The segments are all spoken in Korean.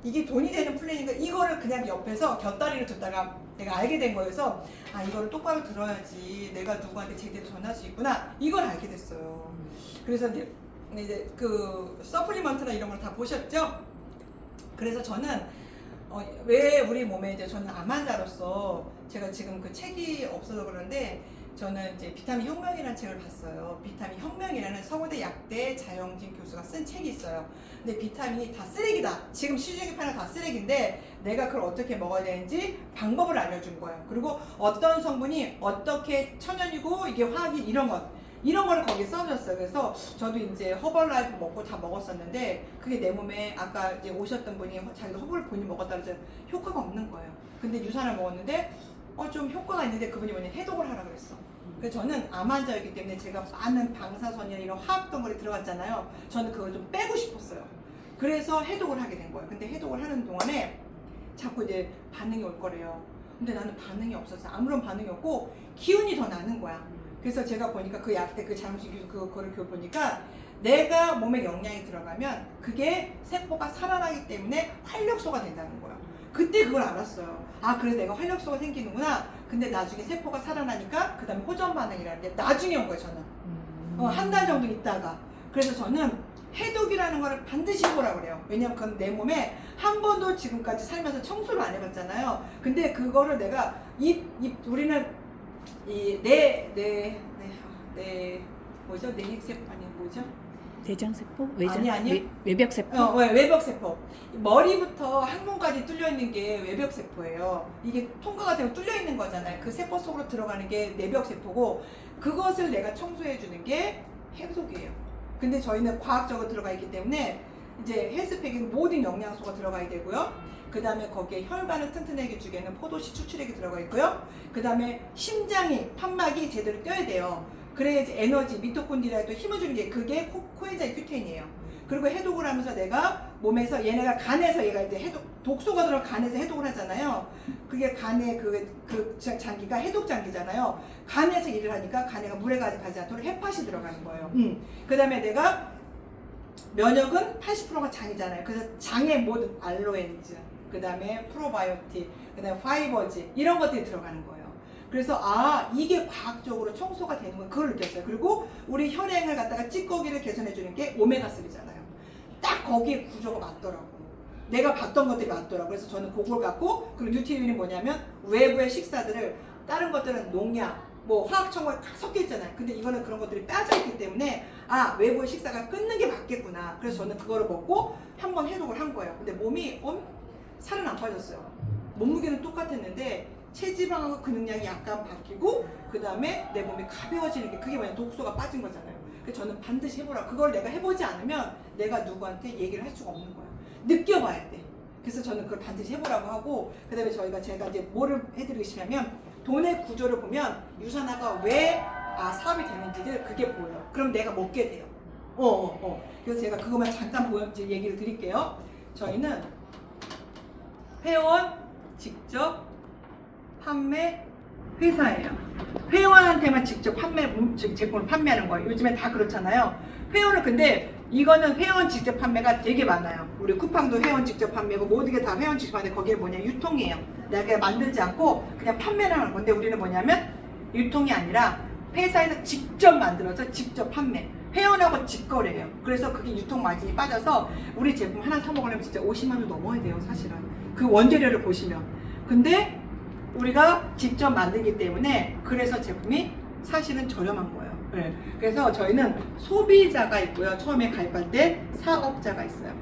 이게 돈이 되는 플랜인가 이거를 그냥 옆에서 곁다리를 듣다가 내가 알게 된 거여서 아 이거를 똑바로 들어야지 내가 누구한테 제대로 전할 수 있구나 이걸 알게 됐어요. 그래서 이제 그 서플리먼트나 이런 걸 다 보셨죠? 그래서 저는 왜 우리 몸에 이제 저는 암 환자로서 제가 지금 그 책이 없어서 그런데 저는 이제 비타민 혁명이라는 책을 봤어요. 비타민 혁명이라는 서울대 약대 자영진 교수가 쓴 책이 있어요. 근데 비타민이 다 쓰레기다. 지금 시중에 파는 다 쓰레기인데 내가 그걸 어떻게 먹어야 되는지 방법을 알려준 거예요. 그리고 어떤 성분이 어떻게 천연이고 이게 화학이 이런 거를 거기에 써줬어요. 그래서 저도 이제 허벌라이프 먹고 다 먹었었는데 그게 내 몸에 아까 이제 오셨던 분이 자기도 허벌 본인이 먹었다고 해서 효과가 없는 거예요. 근데 유산을 먹었는데 좀 효과가 있는데 그분이 뭐냐 해독을 하라 그랬어. 그래서 저는 암 환자였기 때문에 제가 많은 방사선이나 이런 화학 덩어리 들어갔잖아요. 저는 그걸 좀 빼고 싶었어요. 그래서 해독을 하게 된 거예요. 근데 해독을 하는 동안에 자꾸 이제 반응이 올 거래요. 근데 나는 반응이 없어서 아무런 반응이 없고 기운이 더 나는 거야. 그래서 제가 보니까 그 약대 그 장수 교수 그거를 보니까 내가 몸에 영양이 들어가면 그게 세포가 살아나기 때문에 활력소가 된다는 거예요. 그때 그걸 알았어요. 아 그래서 내가 활력소가 생기는구나. 근데 나중에 세포가 살아나니까 그 다음에 호전 반응이라는데 나중에 온 거예요 저는. 한 달 정도 있다가. 그래서 저는 해독이라는 거를 반드시 해보라고 그래요. 왜냐면 그건 내 몸에 한 번도 지금까지 살면서 청소를 안 해봤잖아요. 근데 그거를 내가 우리는 뭐죠? 뇌핵세포 아니 뭐죠? 대장세포? 아니. 외벽세포? 외벽세포. 머리부터 항문까지 뚫려 있는 게 외벽세포예요. 이게 통과가 되면 뚫려 있는 거잖아요. 그 세포 속으로 들어가는 게 내벽세포고 그것을 내가 청소해 주는 게 해독이에요. 근데 저희는 과학적으로 들어가 있기 때문에 이제 헬스팩에 모든 영양소가 들어가야 되고요. 그 다음에 거기에 혈관을 튼튼하게 주기에는 포도씨 추출액이 들어가 있고요. 그 다음에 심장이 판막이 제대로 뛰어야 돼요. 그래야지 에너지 미토콘드리아에 또 힘을 주는 게 그게 코엔자임 Q10이에요. 그리고 해독을 하면서 내가 몸에서 얘네가 간에서 얘가 이제 해독 독소가 들어 간에서 해독을 하잖아요. 그게 간에 그 장기가 해독 장기잖아요. 간에서 일을 하니까 간에가 물에 가지 않도록 헤팟이 들어가는 거예요. 그 다음에 내가 면역은 80%가 장이잖아요. 그래서 장의 모든 알로엔즈, 그 다음에 프로바이오틱, 그 다음에 파이버즈 이런 것들이 들어가는 거예요. 그래서 이게 과학적으로 청소가 되는 건 그걸 느꼈어요. 그리고 우리 혈행을 갖다가 찌꺼기를 개선해 주는 게 오메가3잖아요. 딱 거기에 구조가 맞더라고. 내가 봤던 것들이 맞더라고. 그래서 저는 그걸 갖고 그리고 뉴트리온이 뭐냐면 외부의 식사들을 다른 것들은 농약, 뭐 화학 첨가가 섞여 있잖아요. 근데 이거는 그런 것들이 빠져 있기 때문에 외부의 식사가 끊는 게 맞겠구나. 그래서 저는 그거를 먹고 한번 해독을 한 거예요. 근데 몸이 살은 안 빠졌어요. 몸무게는 똑같았는데 체지방하고 근육량이 약간 바뀌고 그 다음에 내 몸이 가벼워지는 게 그게 뭐냐 독소가 빠진 거잖아요. 그래서 저는 반드시 해보라고. 그걸 내가 해보지 않으면 내가 누구한테 얘기를 할 수가 없는 거야. 느껴봐야 돼. 그래서 저는 그걸 반드시 해보라고 하고 그 다음에 제가 이제 뭐를 해드리고 싶냐면 돈의 구조를 보면 유산화가 왜 사업이 되는지를 그게 보여요. 그럼 내가 먹게 돼요. 그래서 제가 그것만 잠깐 얘기를 드릴게요. 저희는 회원 직접 판매 회사예요. 회원한테만 직접 제품을 판매하는 거예요. 요즘에 다 그렇잖아요. 회원은 근데 이거는 회원 직접 판매가 되게 많아요. 우리 쿠팡도 회원 직접 판매고 모든 게 다 회원 직접 판매. 거기에 뭐냐 유통이에요. 내가 만들지 않고 그냥 판매를 하는 건데 우리는 뭐냐면 유통이 아니라 회사에서 직접 만들어서 직접 판매. 회원하고 직거래예요. 그래서 그게 유통 마진이 빠져서 우리 제품 하나 사 먹으려면 진짜 50만 원 넘어야 돼요, 사실은. 그 원재료를 보시면. 근데 우리가 직접 만들기 때문에 그래서 제품이 사실은 저렴한 거예요. 네. 그래서 저희는 소비자가 있고요. 처음에 가입할 때 사업자가 있어요.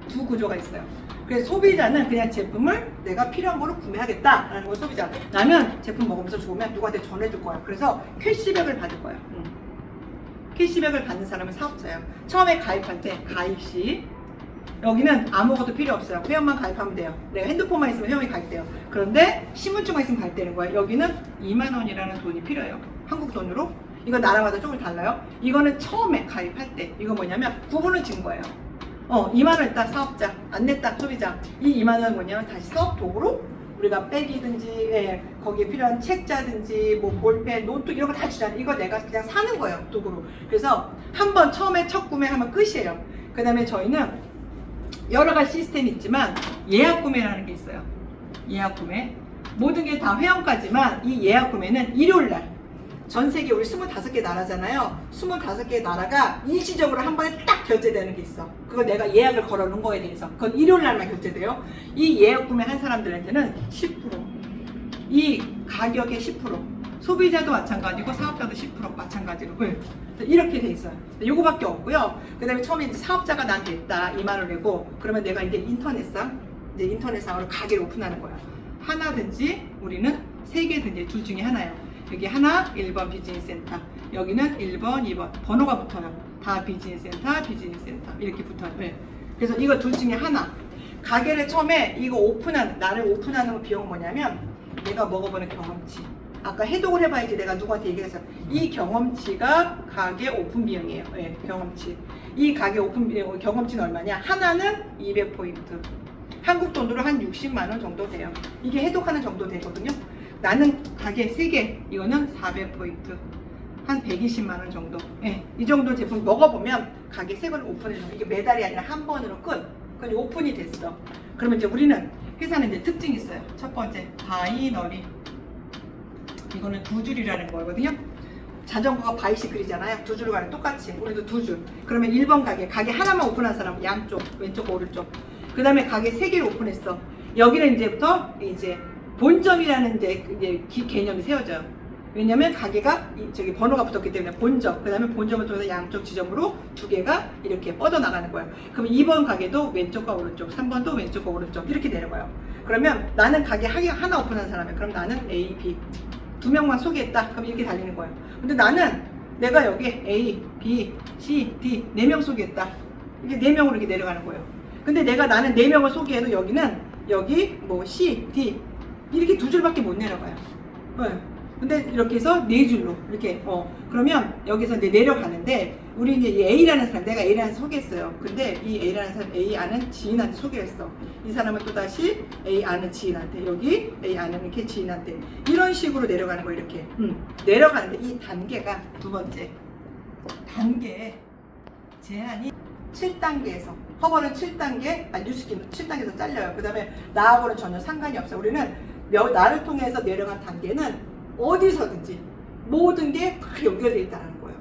두 구조가 있어요. 그래서 소비자는 그냥 제품을 내가 필요한 거로 구매하겠다라는 거 소비자. 나는 제품 먹으면서 좋으면 누구한테 전해줄 거야. 그래서 캐시백을 받을 거예요. 캐시백을 받는 사람은 사업자예요. 처음에 가입할 때 가입 시 여기는 아무것도 필요 없어요. 회원만 가입하면 돼요. 내가 핸드폰만 있으면 회원이 가입돼요. 그런데 신분증만 있으면 가입되는 거예요. 여기는 2만 원이라는 돈이 필요해요. 한국 돈으로. 이거 나라마다 조금 달라요. 이거는 처음에 가입할 때 이거 뭐냐면 구분을 진 거예요. 2만 원 냈다 사업자, 안 냈다 소비자. 이 2만 원은 뭐냐면 다시 사업 도구로 우리가 백이든지 거기에 필요한 책자든지 뭐 볼펜, 노트 이런 거 다 주잖아요. 이거 내가 그냥 사는 거예요. 도구로. 그래서 한번 처음에 첫 구매하면 끝이에요. 그 다음에 저희는 여러 가지 시스템이 있지만 예약 구매라는 게 있어요. 예약 구매. 모든 게 다 회원까지만 이 예약 구매는 일요일 날. 전 세계 우리 25개 나라잖아요. 25개 나라가 일시적으로 한 번에 딱 결제되는 게 있어. 그거 내가 예약을 걸어 놓은 거에 대해서. 그건 일요일 날만 결제돼요. 이 예약 구매한 사람들한테는 10%. 이 가격의 10%. 소비자도 마찬가지고 사업자도 10% 마찬가지로. 이렇게 돼 있어요. 요거밖에 없고요. 그 다음에 처음에 이제 사업자가 나한테 있다. 2만 원 내고 그러면 내가 이제 인터넷상으로 가게를 오픈하는 거야. 하나든지 우리는 3개든지 둘 중에 하나예요. 여기 하나 1번 비즈니스 센터, 여기는 1번 2번 번호가 붙어요. 다 비즈니스 센터 이렇게 붙어요. 그래서 이거 둘 중에 하나. 가게를 처음에 이거 나를 오픈하는 비용은 뭐냐면 내가 먹어보는 경험치. 아까 해독을 해봐야지 내가 누구한테 얘기해서 이 경험치가 가게 오픈 비용이에요. 경험치. 이 가게 오픈 비용 경험치는 얼마냐? 하나는 200포인트. 한국 돈으로 한 60만 원 정도 돼요. 이게 해독하는 정도 되거든요. 나는 가게 3개, 이거는 400포인트. 한 120만 원 정도. 이 정도 제품 먹어보면 가게 3번 오픈해줘. 이게 매달이 아니라 한 번으로 끝. 그건 오픈이 됐어. 그러면 이제 우리는 회사는 이제 특징이 있어요. 첫 번째, 바이너리. 이거는 2줄이라는 거거든요. 자전거가 바이시클이잖아요. 2줄을 가는 똑같이. 우리도 2줄. 그러면 1번 가게 하나만 오픈한 사람은 양쪽, 왼쪽, 오른쪽. 그 다음에 가게 3개를 오픈했어. 여기는 이제부터 이제 본점이라는 이제 개념이 세워져요. 왜냐면 가게가 저기 번호가 붙었기 때문에 본점, 그 다음에 본점을 통해서 양쪽 지점으로 2개가 이렇게 뻗어나가는 거예요. 그럼 2번 가게도 왼쪽과 오른쪽, 3번도 왼쪽과 오른쪽 이렇게 내려가요. 그러면 나는 가게 하나 오픈한 사람이에요. 그럼 나는 A, B 2명만 소개했다. 그럼 이렇게 달리는 거예요. 근데 나는 내가 여기 A, B, C, D 4명 소개했다. 이게 4명으로 이렇게 내려가는 거예요. 근데 나는 4명을 소개해도 여기 뭐 C, D 이렇게 2줄밖에 못 내려가요. 근데 이렇게 해서 4줄로 이렇게 그러면 여기서 이제 내려가는데 우리 이제 A라는 사람, 내가 A라는 사람 소개했어요. 근데 이 A라는 사람 A 아는 지인한테 소개했어. 이 사람은 또 다시 A 아는 지인한테, 여기 A 아는 이렇게 지인한테 이런 식으로 내려가는 거 이렇게 내려가는데 이 단계가 두 번째 단계 제한이 7단계에서 허버는 7단계, 뉴스킨 7단계에서 잘려요. 그 다음에 나하고는 전혀 상관이 없어요. 우리는 나를 통해서 내려간 단계는 어디서든지 모든 게 다 연결되어 있다는 거예요.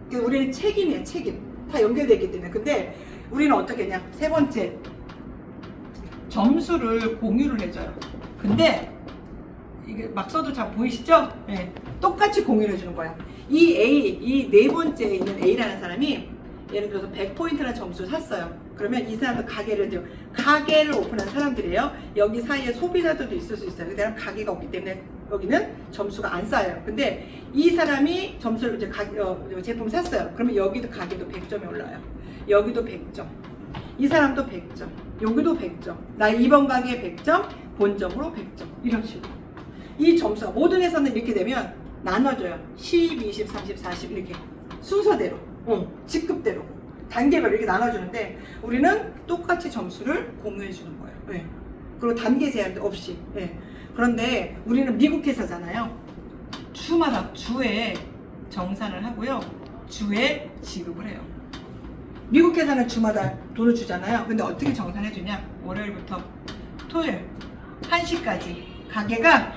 그래서 우리는 책임이에요. 책임. 다 연결되어 있기 때문에. 근데 우리는 어떻게 했냐? 세 번째, 점수를 공유를 해줘요. 근데 이게 막 써도 잘 보이시죠? 똑같이 공유를 해주는 거야. 이 4번째에 있는 A라는 사람이 예를 들어서 100포인트라는 점수를 샀어요. 그러면 이 사람도 가게를 오픈한 사람들이에요. 여기 사이에 소비자들도 있을 수 있어요. 그다음 가게가 없기 때문에 여기는 점수가 안 쌓여요. 근데 이 사람이 점수를 이제 제품을 샀어요. 그러면 여기도 가게도 100점이 올라요. 여기도 100점. 이 사람도 100점. 여기도 100점. 나 2번 가게에 100점, 본점으로 100점. 이런 식으로. 이 점수가 모든 회사는 이렇게 되면 나눠줘요. 10, 20, 30, 40 이렇게 순서대로. 직급대로 단계별로 이렇게 나눠주는데 우리는 똑같이 점수를 공유해 주는 거예요. 그리고 단계 제한도 없이. 그런데 우리는 미국 회사잖아요. 주마다 주에 정산을 하고요. 주에 지급을 해요. 미국 회사는 주마다 돈을 주잖아요. 근데 어떻게 정산해 주냐? 월요일부터 토요일 1시까지 가게가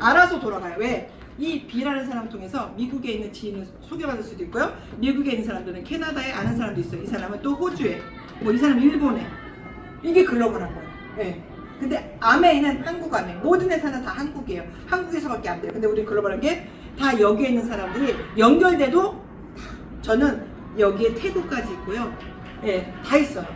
알아서 돌아가요. 왜? 이 B라는 사람 통해서 미국에 있는 지인을 소개받을 수도 있고요. 미국에 있는 사람들은 캐나다에 아는 사람도 있어요. 이 사람은 또 호주에, 이 사람은 일본에. 이게 글로벌한 거예요. 근데 아메이는 한국 아메이. 모든 회사는 다 한국이에요. 한국에서밖에 안 돼요. 근데 우리 글로벌한 게 다 여기에 있는 사람들이 연결돼도 저는 여기에 태국까지 있고요. 다 있어요.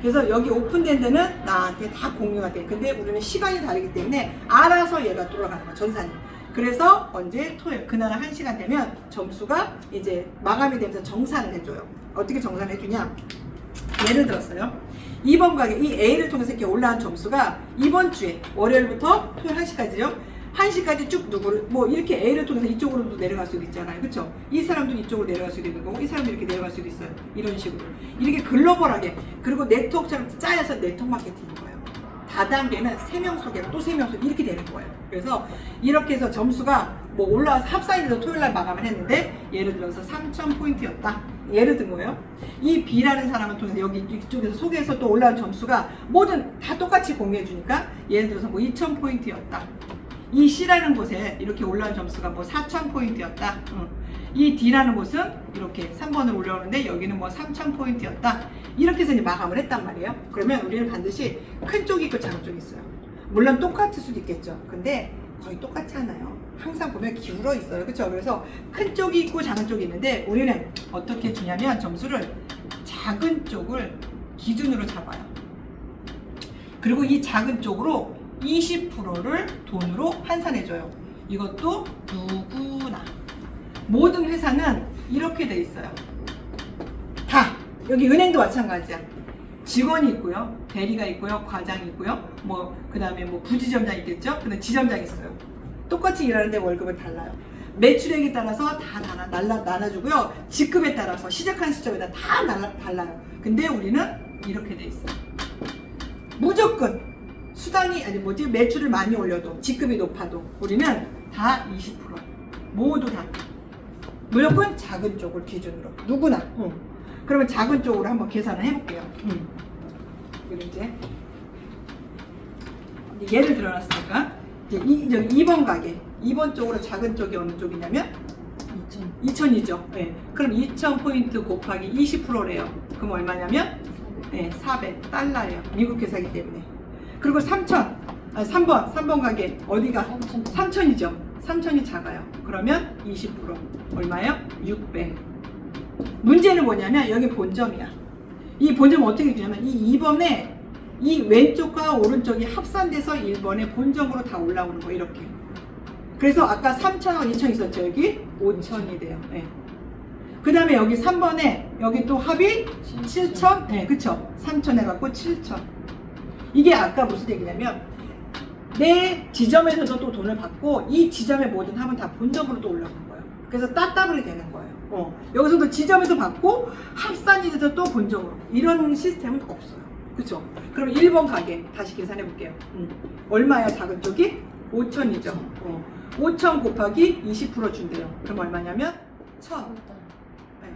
그래서 여기 오픈된 데는 나한테 다 공유가 돼. 근데 우리는 시간이 다르기 때문에 알아서 얘가 돌아가는 거야. 전산이. 그래서 언제 토요일 그날 1시간 되면 점수가 이제 마감이 되면서 정산을 해줘요. 어떻게 정산을 해주냐? 예를 들었어요. 2번 가게 이 A를 통해서 이렇게 올라온 점수가 이번 주에 월요일부터 토요일 1시까지요. 1시까지 쭉 누구를 이렇게 A를 통해서 이쪽으로도 내려갈 수도 있잖아요. 그렇죠? 이 사람도 이쪽으로 내려갈 수도 있는 거고 이 사람도 이렇게 내려갈 수도 있어요. 이런 식으로 이렇게 글로벌하게 그리고 네트워크처럼 짜여서 네트워크 마케팅인 거예요. 다단계는 3명 소개로 또 3명 소개 이렇게 되는 거예요. 그래서 이렇게 해서 점수가 뭐 올라와서 합산해서 토요일날 마감을 했는데 예를 들어서 3,000포인트였다. 예를 든 거예요. 이 B라는 사람을 통해서 여기 이쪽에서 소개해서 또 올라온 점수가 뭐든 다 똑같이 공유해 주니까 예를 들어서 뭐 2,000포인트였다. 이 C라는 곳에 이렇게 올라온 점수가 뭐 4,000포인트였다. 이 D라는 곳은 이렇게 3번으로 올라오는데 여기는 뭐 3,000포인트였다. 이렇게 해서 이제 마감을 했단 말이에요. 그러면 우리는 반드시 큰 쪽이 있고 작은 쪽이 있어요. 물론 똑같을 수도 있겠죠. 근데 거의 똑같지 않아요. 항상 보면 기울어 있어요. 그렇죠? 그래서 큰 쪽이 있고 작은 쪽이 있는데 우리는 어떻게 주냐면 점수를 작은 쪽을 기준으로 잡아요. 그리고 이 작은 쪽으로 20%를 돈으로 환산해줘요. 이것도 누구나. 모든 회사는 이렇게 돼 있어요. 다. 여기 은행도 마찬가지야. 직원이 있고요. 대리가 있고요. 과장이 있고요. 뭐, 그 다음에 뭐 부지점장 있겠죠? 그 다음에 지점장이 있어요. 똑같이 일하는데 월급은 달라요. 매출액에 따라서 다 나눠주고요. 직급에 따라서 시작한 시점에다 다 달라요. 근데 우리는 이렇게 돼 있어요. 무조건 수당이 아니 뭐지 매출을 많이 올려도 직급이 높아도 우리는 다 20% 모두 다 무조건 작은 쪽을 기준으로 누구나. 그러면 작은 쪽으로 한번 계산을 해볼게요. 그리고 이제 예를 들어놨으니까 이제 2번 가게 2번 쪽으로 작은 쪽이 어느 쪽이냐면 2,000이죠. 네. 그럼 2,000포인트 곱하기 20%래요. 그럼 얼마냐면 네, 400달러예요. 미국 회사이기 때문에. 그리고 3번 가게 어디가? 3,000이죠. 3,000이 작아요. 그러면 20% 얼마예요? 600. 문제는 뭐냐면 여기 본점이야. 이 본점은 어떻게 되냐면 이 2번에 이 왼쪽과 오른쪽이 합산돼서 1번에 본점으로 다 올라오는 거 이렇게. 그래서 아까 3,000하고 2,000 있었죠. 여기 5,000이 돼요. 네. 그 다음에 여기 3번에 여기 또 합이 7,000. 네, 그쵸. 3,000 해갖고 7,000. 이게 아까 무슨 얘기냐면 내 지점에서도 또 돈을 받고 이 지점의 모든 합은 다 본점으로 또 올라오는 거예요. 그래서 따따블이 되는 거예요. 여기서도 지점에서 받고 합산이 돼서 또 본점으로. 이런 시스템은 없어요. 그쵸? 그럼 1번 가게 다시 계산해 볼게요. 얼마야 작은 쪽이? 5,000이죠. 5,000 곱하기 20% 준대요. 그럼 얼마냐면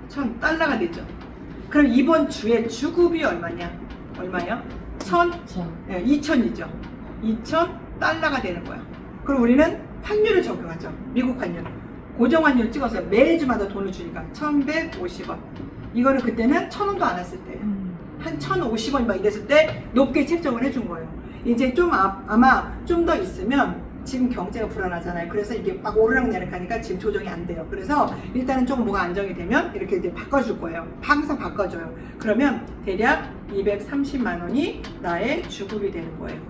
1,000달러가 되죠. 그럼 이번 주에 주급이 얼마냐? 얼마요? 2,000이죠. 2,000달러가 되는 거야. 그럼 우리는 환율을 적용하죠. 미국 환율. 고정 환율 찍어서 매주마다 돈을 주니까 1,150원. 이거는 그때는 1,000원도 안 했을 때. 한 1,050원 막 이랬을 때 높게 책정을 해준 거예요. 이제 좀 아마 좀 더 있으면 지금 경제가 불안하잖아요. 그래서 이게 막 오르락내리락 하니까 지금 조정이 안 돼요. 그래서 일단은 조금 뭐가 안정이 되면 이렇게 이제 바꿔줄 거예요. 항상 바꿔줘요. 그러면 대략 230만 원이 나의 주급이 되는 거예요.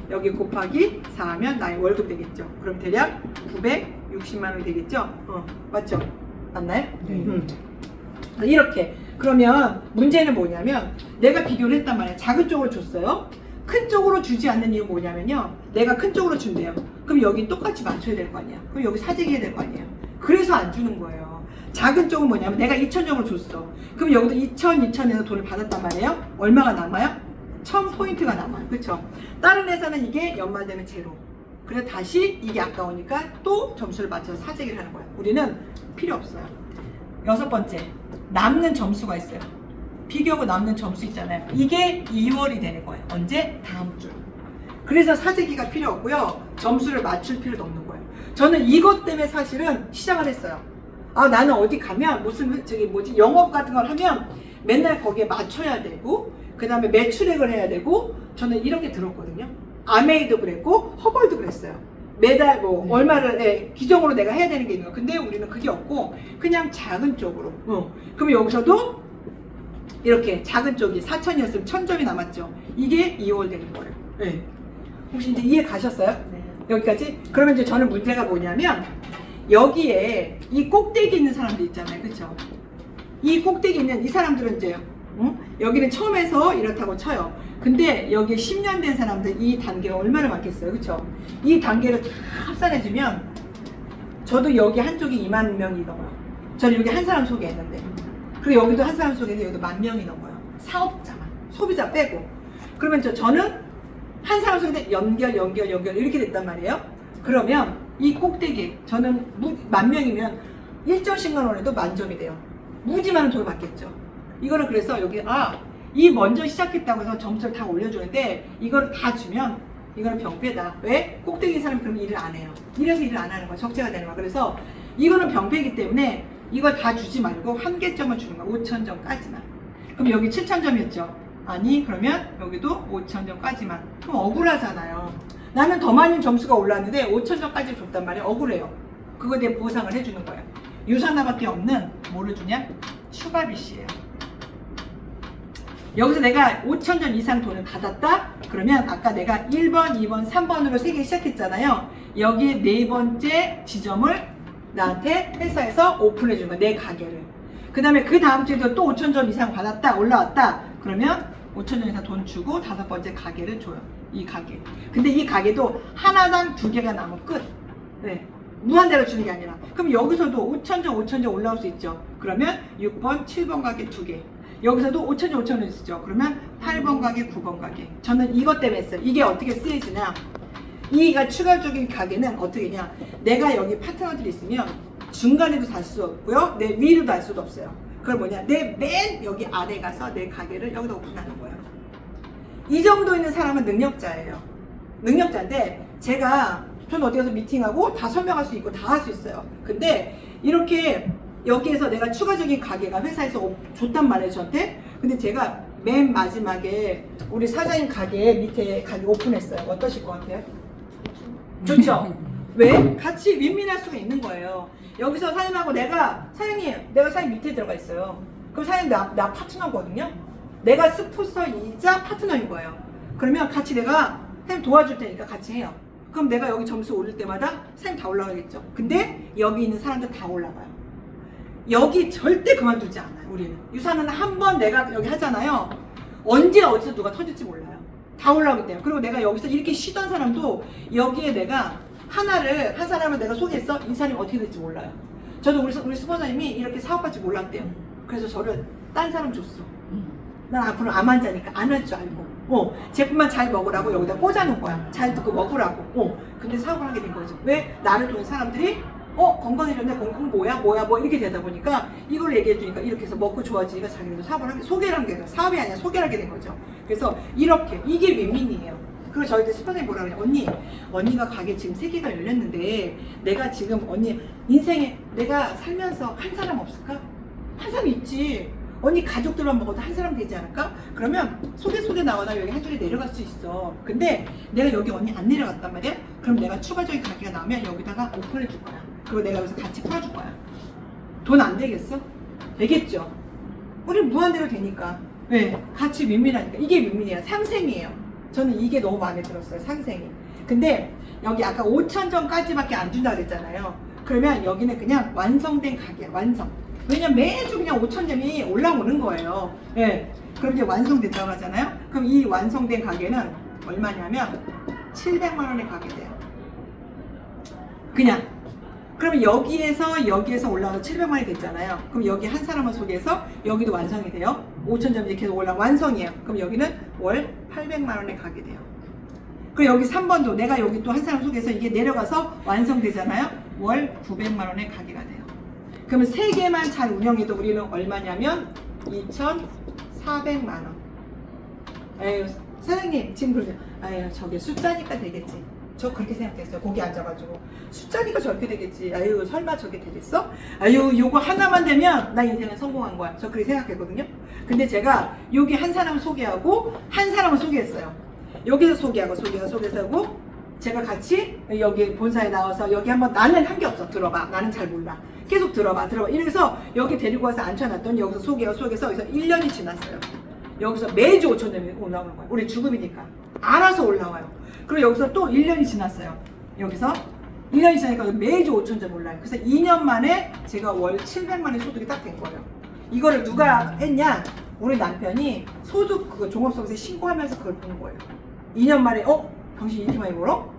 여기 곱하기 4하면 나의 월급 되겠죠. 그럼 대략 960만 원이 되겠죠. 맞죠? 맞나요? 이렇게. 그러면 문제는 뭐냐면 내가 비교를 했단 말이에요. 작은 쪽으로 줬어요. 큰 쪽으로 주지 않는 이유 뭐냐면요. 내가 큰 쪽으로 준대요. 그럼 여기 똑같이 맞춰야 될 거 아니야. 그럼 여기 사재기해야 될 거 아니에요. 그래서 안 주는 거예요. 작은 쪽은 뭐냐면 내가 2,000정으로 줬어. 그럼 여기도 2,000에서 돈을 받았단 말이에요. 얼마가 남아요? 1,000포인트가 남아요. 그쵸? 다른 회사는 이게 연말되면 제로. 그래서 다시 이게 아까우니까 또 점수를 맞춰서 사재기를 하는 거예요. 우리는 필요 없어요. 6번째, 남는 점수가 있어요. 비교하고 남는 점수 있잖아요. 이게 2월이 되는 거예요. 언제? 다음 주. 그래서 사재기가 필요 없고요. 점수를 맞출 필요도 없는 거예요. 저는 이것 때문에 사실은 시작을 했어요. 나는 어디 가면 무슨 영업 같은 걸 하면 맨날 거기에 맞춰야 되고 그 다음에 매출액을 해야 되고 저는 이렇게 들었거든요. 아메이도 그랬고 허벌도 그랬어요. 매달 얼마를 기종으로 내가 해야 되는 게 있는 거예요. 근데 우리는 그게 없고 그냥 작은 쪽으로. 그럼 여기서도 이렇게 작은 쪽이 4,000이었으면 1,000점이 남았죠. 이게 2월 되는 거예요. 네. 혹시 이제 이해 가셨어요? 네. 여기까지? 그러면 이제 저는 문제가 뭐냐면 여기에 이 꼭대기 있는 사람들 있잖아요. 그쵸? 이 꼭대기 있는 이 사람들은 이제 여기는 처음에서 이렇다고 쳐요. 근데 여기에 10년 된 사람들 이 단계가 얼마나 많겠어요. 그쵸? 이 단계를 다 합산해주면 저도 여기 한쪽이 2만 명이 넘어요. 저는 여기 한 사람 소개했는데 그리고 여기도 한 사람 소개했는데 여기도 10,000명이 넘어요. 사업자만 소비자 빼고. 그러면 저는 한 사람 속에 연결 이렇게 됐단 말이에요. 그러면 이 꼭대기 저는 10,000명이면 1점씩만 원해도 만점이 돼요. 무지 많은 돈을 받겠죠. 이거는 그래서 여기 이 먼저 시작했다고 해서 점수를 다 올려주는데 이거를 다 주면 이거는 병폐다. 왜? 꼭대기 사람이 그럼 일을 안 해요. 이래서 일을 안 하는 거야. 적재가 되는 거야. 그래서 이거는 병폐이기 때문에 이걸 다 주지 말고 한계점을 주는 거야. 5,000점까지만. 그럼 여기 7,000점이었죠. 아니 그러면 여기도 5,000점까지만. 그럼 억울하잖아요. 나는 더 많은 점수가 올랐는데 5,000점까지 줬단 말이에요. 억울해요. 그거에 대해 보상을 해주는 거예요. 유산화밖에 없는 뭐를 주냐? 추가 BC예요. 여기서 내가 5,000점 이상 돈을 받았다? 그러면 아까 내가 1번, 2번, 3번으로 3개 시작했잖아요. 여기에 4번째 지점을 나한테 회사에서 오픈해 주는 거야. 내 가게를. 그 다음에 그 다음 주에도 또 5,000점 이상 받았다? 올라왔다? 그러면 5,000점 이상 돈 주고 5번째 가게를 줘요. 이 가게. 근데 이 가게도 하나당 2개가 남으면 끝. 네. 무한대로 주는 게 아니라. 그럼 여기서도 5,000점 올라올 수 있죠. 그러면 6번, 7번 가게 2개. 여기서도 5,000점 쓰죠. 그러면 8번 가게, 9번 가게. 저는 이것 때문에 했어요. 이게 어떻게 쓰여지냐. 이가 추가적인 가게는 어떻게 했냐. 내가 여기 파트너들이 있으면 중간에도 달 수 없고요. 내 위로 달 수도 없어요. 그걸 뭐냐. 내 맨 여기 아래 가서 내 가게를 여기다 오픈하는 거예요. 이 정도 있는 사람은 능력자예요. 능력자인데 저는 어디 가서 미팅하고 다 설명할 수 있고 다 할 수 있어요. 근데 이렇게 여기에서 내가 추가적인 가게가 회사에서 줬단 말이에요, 저한테. 근데 제가 맨 마지막에 우리 사장님 가게 밑에 가게 오픈했어요. 어떠실 것 같아요? 좋죠? 왜? 같이 윈윈할 수가 있는 거예요. 여기서 사장님하고 사장님 밑에 들어가 있어요. 그럼 사장님 나 파트너거든요? 내가 스폰서이자 파트너인 거예요. 그러면 같이 내가 사장님 도와줄 테니까 같이 해요. 그럼 내가 여기 점수 올릴 때마다 사장님 다 올라가겠죠. 근데 여기 있는 사람들 다 올라가요. 여기 절대 그만두지 않아요. 우리는 유산은 한 번 내가 여기 하잖아요. 언제 어디서 누가 터질지 몰라요. 다 올라오기 때문에. 그리고 내가 여기서 이렇게 쉬던 사람도 여기에 내가 한 사람을 내가 소개했어. 이 사람이 어떻게 될지 몰라요. 저도 우리 스폰서님이 이렇게 사업할지 몰랐대요. 그래서 저를 딴 사람 줬어. 난 앞으로 암 환자니까 안 할 줄 알고 제품만 잘 먹으라고 여기다 꽂아놓은 거야. 잘 듣고 먹으라고. 근데 사업을 하게 된 거죠. 왜? 나를 도는 사람들이 건강해졌네. 건강 뭐야 이렇게 되다 보니까 이걸 얘기해 주니까 이렇게 해서 먹고 좋아지니까 자기들도 사업을 하게, 소개를 하게 돼요. 사업이 아니라 소개를 하게 된 거죠. 그래서 이게 윈윈이에요. 그리고 저희들 스폰서님 뭐라 그러냐. 언니가 가게 지금 3개가 열렸는데 내가 지금 언니 인생에 내가 살면서 한 사람 없을까? 한 사람 있지. 언니 가족들만 먹어도 한 사람 되지 않을까? 그러면 소개 나와나 여기 한 줄에 내려갈 수 있어. 근데 내가 여기 언니 안 내려갔단 말이야? 그럼 내가 추가적인 가게가 나오면 여기다가 오픈해 줄 거야. 그리고 내가 여기서 같이 팔아줄 거야. 돈 안 되겠어? 되겠죠? 우리 무한대로 되니까. 네, 같이 윈윈하니까. 이게 윈윈이에요. 상생이에요. 저는 이게 너무 마음에 들었어요. 상생이. 근데 여기 아까 5,000점까지밖에 안 준다고 그랬잖아요. 그러면 여기는 그냥 완성된 가게야. 완성. 왜냐면 매주 그냥 5,000점이 올라오는 거예요. 네. 그럼 이제 완성됐다고 하잖아요. 그럼 이 완성된 가게는 얼마냐면 700만 원의 가게 돼요. 그냥. 그러면 여기에서 올라와서 700만 원이 됐잖아요. 그럼 여기 한 사람을 소개해서 여기도 완성이 돼요. 5,000점이 계속 완성이에요. 그럼 여기는 월 800만 원에 가게 돼요. 그리고 여기 3번도 내가 여기 또 한 사람 소개해서 이게 내려가서 완성되잖아요. 월 900만 원에 가게가 돼요. 그러면 3개만 잘 운영해도 우리는 얼마냐면 2,400만 원. 에휴, 사장님 지금 그러죠. 아유, 저게 숫자니까 되겠지. 저 그렇게 생각했어요. 거기 앉아가지고 숫자니까 저렇게 되겠지. 아유, 설마 저게 되겠어? 아유, 요거 하나만 되면 나 인생은 성공한 거야. 저 그렇게 생각했거든요. 근데 제가 여기 한 사람을 소개하고 한 사람을 소개했어요. 여기서 소개하고 제가 같이 여기 본사에 나와서 여기 한번 나는 한 게 없어. 들어봐. 나는 잘 몰라. 계속 들어봐. 이래서 여기 데리고 와서 앉혀놨더니 여기서 소개해서 여기서 1년이 지났어요. 여기서 매주 5,000점이 올라오는 거예요. 우리 주급이니까. 알아서 올라와요. 그리고 여기서 또 1년이 지났어요. 여기서 1년이 지나니까 매주 5,000점 올라요. 그래서 2년 만에 제가 월 700만 원의 소득이 딱 된 거예요. 이거를 누가 했냐? 우리 남편이 소득 그거 종합소득세 신고하면서 그걸 본 거예요. 2년 만에 당신 이렇게 많이 벌어?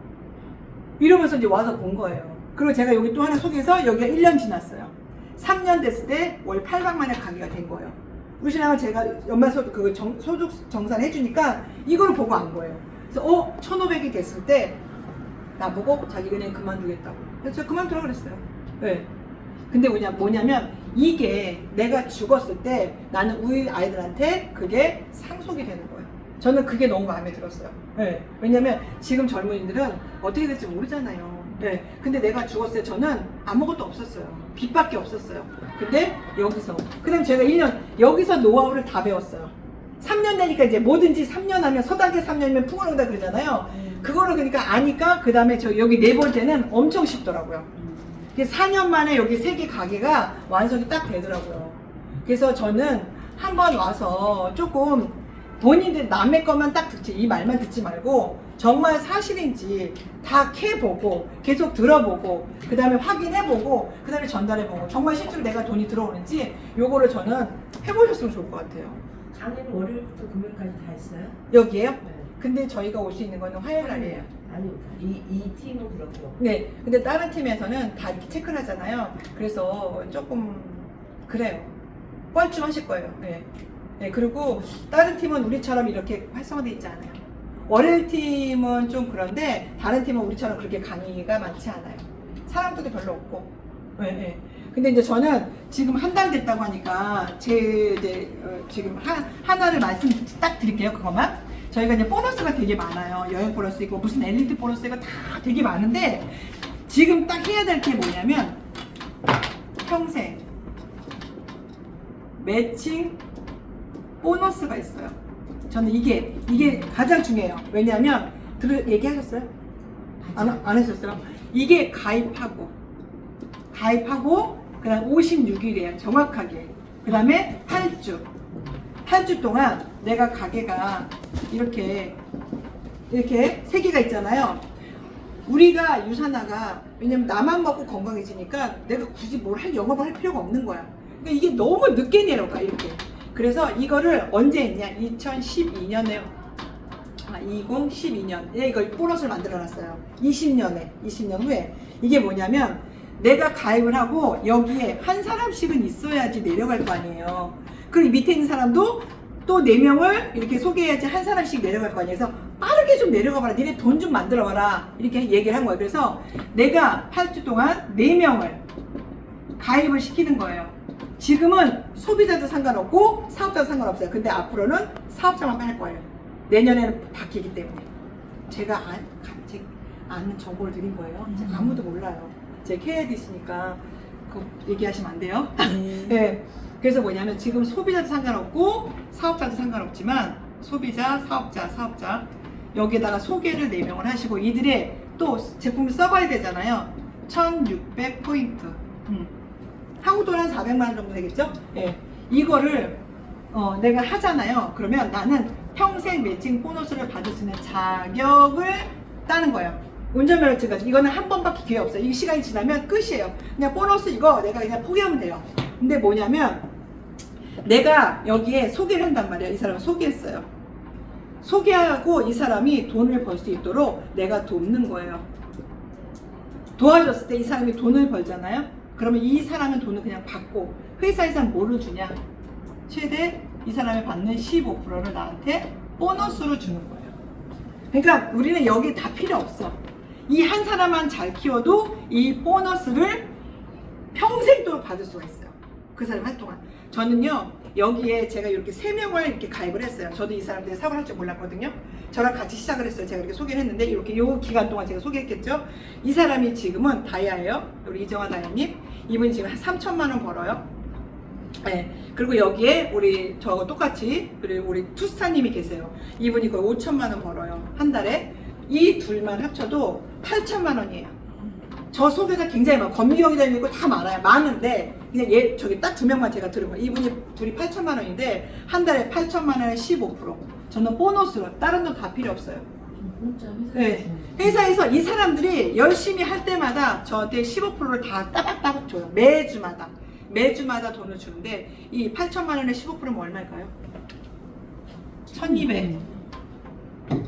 이러면서 이제 와서 본 거예요. 그리고 제가 여기 또 하나 소개해서 여기가 1년 지났어요. 3년 됐을 때 월 800만 원의 가게가 된 거예요. 우리 신랑은 제가 연말소득 소득 정산 해주니까 이걸 보고 안 거예요. 그래서 1,500이 됐을 때 나보고 자기 은행 그만두겠다고. 그래서 제가 그만두라고 그랬어요. 네. 근데 뭐냐면 이게 내가 죽었을 때 나는 우리 아이들한테 그게 상속이 되는 거예요. 저는 그게 너무 마음에 들었어요. 네. 왜냐면 지금 젊은이들은 어떻게 될지 모르잖아요. 네. 근데 내가 죽었을 때 저는 아무것도 없었어요. 빚밖에 없었어요. 근데 여기서 그다음에 제가 1년 여기서 노하우를 다 배웠어요. 3년 되니까 이제 뭐든지 3년 하면 서당계 3년이면 풍어른다 그러잖아요. 그거를 그러니까 아니까 그 다음에 저 여기 네 번째는 엄청 쉽더라고요. 4년 만에 여기 3개 가게가 완성이 딱 되더라고요. 그래서 저는 한번 와서 조금 본인들 남의 것만 딱 듣지 이 말만 듣지 말고 정말 사실인지 다 캐보고 계속 들어보고 그 다음에 확인해보고 그 다음에 전달해보고 정말 실제로 내가 돈이 들어오는지 요거를 저는 해보셨으면 좋을 것 같아요. 강의는 월요일부터 금요일까지 다 있어요? 여기에요? 네. 근데 저희가 올 수 있는 거는 화요일 날이에요. 아니 이 팀은 그렇고. 네. 근데 다른 팀에서는 다 이렇게 체크를 하잖아요. 그래서 조금 그래요. 뻘쭘하실 거예요. 네. 네. 그리고 다른 팀은 우리처럼 이렇게 활성화되어 있지 않아요. 월요일 팀은 좀 그런데 다른 팀은 우리처럼 그렇게 강의가 많지 않아요. 사람들도 별로 없고. 네, 네. 근데 이제 저는 지금 한 달 됐다고 하니까 지금 하나를 말씀 딱 드릴게요. 그것만. 저희가 이제 보너스가 되게 많아요. 여행 보너스 있고 무슨 엘리트 보너스 있고 다 되게 많은데 지금 딱 해야 될 게 뭐냐면 평생 매칭 보너스가 있어요. 저는 이게 가장 중요해요. 왜냐하면 얘기하셨어요? 안 하셨어요? 이게 가입하고 그 다음 56일이에요. 정확하게. 그 다음에 8주 동안 내가 가게가 이렇게 3개가 있잖아요. 우리가 유산화가 왜냐면 나만 먹고 건강해지니까 내가 굳이 영업을 할 필요가 없는 거야. 그러니까 이게 너무 늦게 내려가 이렇게. 그래서 이거를 언제 했냐? 2012년에 2012년에 이걸 보너스를 만들어놨어요. 20년 후에 이게 뭐냐면 내가 가입을 하고 여기에 한 사람씩은 있어야지 내려갈 거 아니에요. 그리고 밑에 있는 사람도 또 4명을 이렇게 소개해야지 한 사람씩 내려갈 거 아니에요. 그래서 빠르게 좀 내려가 봐라. 니네 돈 좀 만들어 봐라. 이렇게 얘기를 한 거예요. 그래서 내가 8주 동안 4명을 가입을 시키는 거예요. 지금은 소비자도 상관없고 사업자도 상관없어요. 근데 앞으로는 사업자만 할 거예요. 내년에는 바뀌기 때문에. 제가 아는 정보를 드린 거예요. 아무도 몰라요. 제 KID시니까 그거 얘기하시면 안 돼요. 네. 그래서 뭐냐면 지금 소비자도 상관없고 사업자도 상관없지만 소비자, 사업자 여기에다가 소개를 4명을 하시고 이들의 또 제품을 써봐야 되잖아요. 1600포인트 한국 돈 한 400만 원 정도 되겠죠? 예. 이거를 내가 하잖아요. 그러면 나는 평생 매칭 보너스를 받을 수 있는 자격을 따는 거예요. 운전면허증까지. 이거는 한 번밖에 기회 없어요. 이 시간이 지나면 끝이에요. 그냥 보너스 이거 내가 그냥 포기하면 돼요. 근데 뭐냐면 내가 여기에 소개를 한단 말이야. 이 사람을 소개했어요. 소개하고 이 사람이 돈을 벌 수 있도록 내가 돕는 거예요. 도와줬을 때 이 사람이 돈을 벌잖아요. 그러면 이 사람은 돈을 그냥 받고 회사에서는 뭐를 주냐? 최대 이 사람이 받는 15%를 나한테 보너스로 주는 거예요. 그러니까 우리는 여기 다 필요 없어. 이 한 사람만 잘 키워도 이 보너스를 평생도록 받을 수가 있어요. 그 사람 활동한. 저는요 여기에 제가 이렇게 3명을 이렇게 가입을 했어요. 저도 이 사람들이 사업을 할 줄 몰랐거든요. 저랑 같이 시작을 했어요. 제가 이렇게 소개를 했는데 이렇게 요 기간 동안 제가 소개했겠죠. 이 사람이 지금은 다이아예요. 우리 이정화 다이아님. 이분이 지금 한 3천만 원 벌어요. 네. 그리고 여기에 우리 저하고 똑같이 그리고 우리 투스타님이 계세요. 이분이 거의 5천만 원 벌어요. 한 달에. 이 둘만 합쳐도 8천만 원이에요. 저 소개가 굉장히 많아요. 검미경이도 있고 다 많아요. 많은데 그냥 저기 딱 2명만 제가 들은 거예요. 이분이 둘이 8천만 원인데 한 달에 8천만 원에 15%. 저는 보너스로 다른 돈 다 필요 없어요. 네. 회사에서 이 사람들이 열심히 할 때마다 저한테 15%를 다 따박따박 줘요. 매주마다 돈을 주는데 이 8천만 원에 15%면 얼마일까요?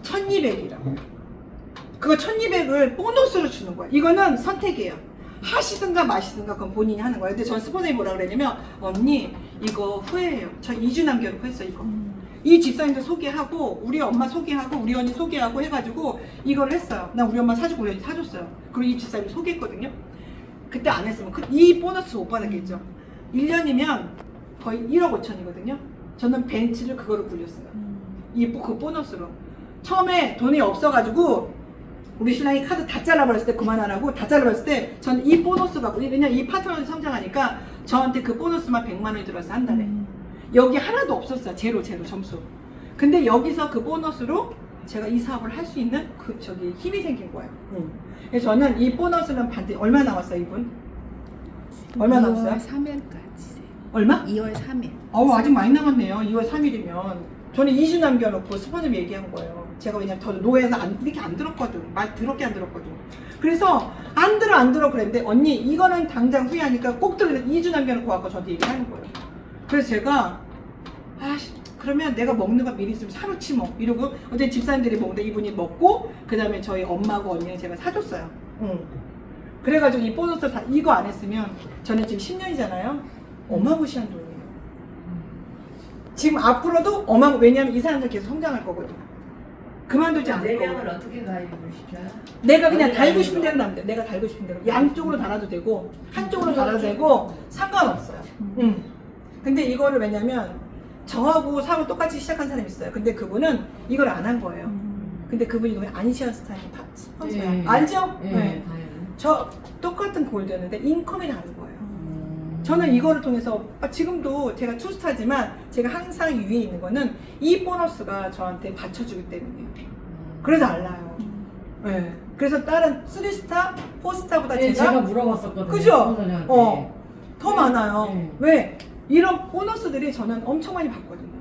1200이라고. 그거 1200을 보너스로 주는 거예요. 이거는 선택이에요. 하시든가 마시든가 그건 본인이 하는 거예요. 근데 전 스폰서님이 뭐라 그랬냐면 언니 이거 후회해요. 저 2주 남겨놓고 했어요 이거. 이 집사님들 소개하고 우리 엄마 소개하고 우리 언니 소개하고 해가지고 이걸 했어요. 나 우리 엄마 사주고 우리 언니 사줬어요. 그리고 이 집사님 소개했거든요. 그때 안 했으면 이 보너스 못 받았겠죠. 1년이면 거의 1억 5천이거든요. 저는 벤츠를 그거로 굴렸어요. 그 보너스로. 처음에 돈이 없어가지고 우리 신랑이 카드 다 잘라버렸을 때 그만하라고 다 잘라버렸을 때 저는 이 보너스 받고, 왜냐면 이 파트너들이 성장하니까 저한테 그 보너스만 100만 원이 들어서 한 달에 여기 하나도 없었어요. 제로 점수. 근데 여기서 그 보너스로 제가 이 사업을 할 수 있는 힘이 생긴 거예요. 그래서 저는 이 보너스는 반드시 얼마 나왔어요, 이분? 얼마 나왔어요? 2월 3일까지. 얼마? 2월 3일. 아직 많이 남았네요. 2월 3일이면. 저는 2주 남겨놓고 스폰서 얘기한 거예요. 제가 왜냐면 더 노예에서 이렇게 안 들었거든. 말 더럽게 안 들었거든. 그래서 안 들어 그랬는데 언니 이거는 당장 후회하니까 꼭 들어. 2주 남겨놓고 와서 저한테 얘기하는 거예요. 그래서 제가 그러면 내가 먹는 거 미리 좀 사놓지 뭐 이러고 어제 집사님들이 먹는데 이분이 먹고 그 다음에 저희 엄마하고 언니는 제가 사줬어요. 그래가지고 이 보너스 다 이거 안 했으면 저는 지금 10년이잖아요. 어마무시한 돈이에요. 지금 앞으로도 왜냐면 이 사람들 계속 성장할 거거든. 그만두지 않을 거고. 4명을 어떻게 가입을 시켜요? 내가 그냥 달고 싶은 대로 나면 돼. 내가 달고 싶은 대로. 양쪽으로 달아도 되고 한쪽으로 달아도 되고 상관없어요. 근데 이거를 왜냐면 저하고 사업을 똑같이 시작한 사람이 있어요. 근데 그분은 이걸 안 한 거예요. 근데 그분이 아니시아스타인 스폰서야. 예. 알죠? 예. 네. 저 똑같은 골드였는데 인컴이 다른 거예요. 저는 이거를 통해서 지금도 제가 투스타지만 제가 항상 위에 있는 거는 이 보너스가 저한테 받쳐주기 때문이에요. 그래서 알아요. 네. 그래서 다른 3스타, 4스타보다 제가 물어봤었거든요. 그죠? 스폰서한테. 더 많아요. 네. 왜? 이런 보너스들이 저는 엄청 많이 받거든요.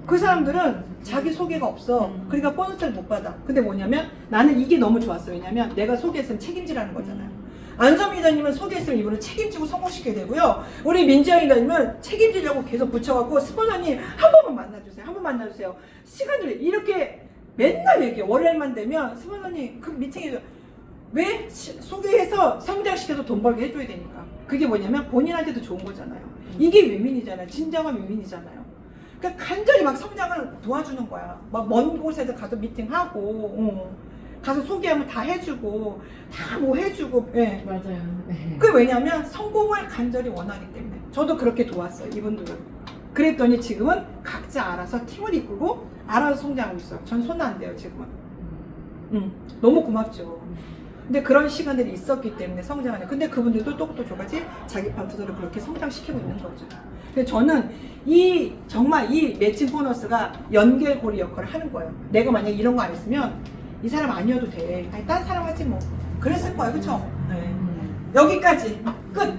그 사람들은 자기 소개가 없어. 그러니까 보너스를 못 받아. 근데 뭐냐면 나는 이게 너무 좋았어요. 왜냐면 내가 소개했으면 책임지라는 거잖아요. 안선미 기자님은 소개했으면 이분을 책임지고 성공시켜야 되고요. 우리 민지영 기자님은 책임지려고 계속 붙여갖고 스폰서님 한 번만 만나주세요. 한 번 만나주세요. 시간을 이렇게 맨날 얘기해. 월요일만 되면 스폰서님 그 미팅에서 왜 소개해서 성장시켜서 돈 벌게 해줘야 되니까. 그게 뭐냐면 본인한테도 좋은 거잖아요. 이게 윈윈이잖아요. 진정한 윈윈이잖아요. 그러니까 간절히 막 성장을 도와주는 거야. 막 먼 곳에도 가서 미팅하고 가서 소개하면 다 해주고 다 뭐 해주고. 예. 맞아요. 네. 그게 왜냐면 성공을 간절히 원하기 때문에. 저도 그렇게 도왔어요. 이분들은. 그랬더니 지금은 각자 알아서 팀을 이끌고 알아서 성장하고 있어요. 전 손 안 대요 지금은. 너무 고맙죠. 근데 그런 시간들이 있었기 때문에 성장하는. 근데 그분들도 똑똑 줘가지 자기 파트너를 그렇게 성장시키고 있는 거죠. 근데 저는 정말 이 매칭 보너스가 연결고리 역할을 하는 거예요. 내가 만약에 이런 거 안 했으면 이 사람 아니어도 돼. 아니 딴 사람 하지 뭐. 그랬을 거예요. 그쵸? 네. 여기까지 끝.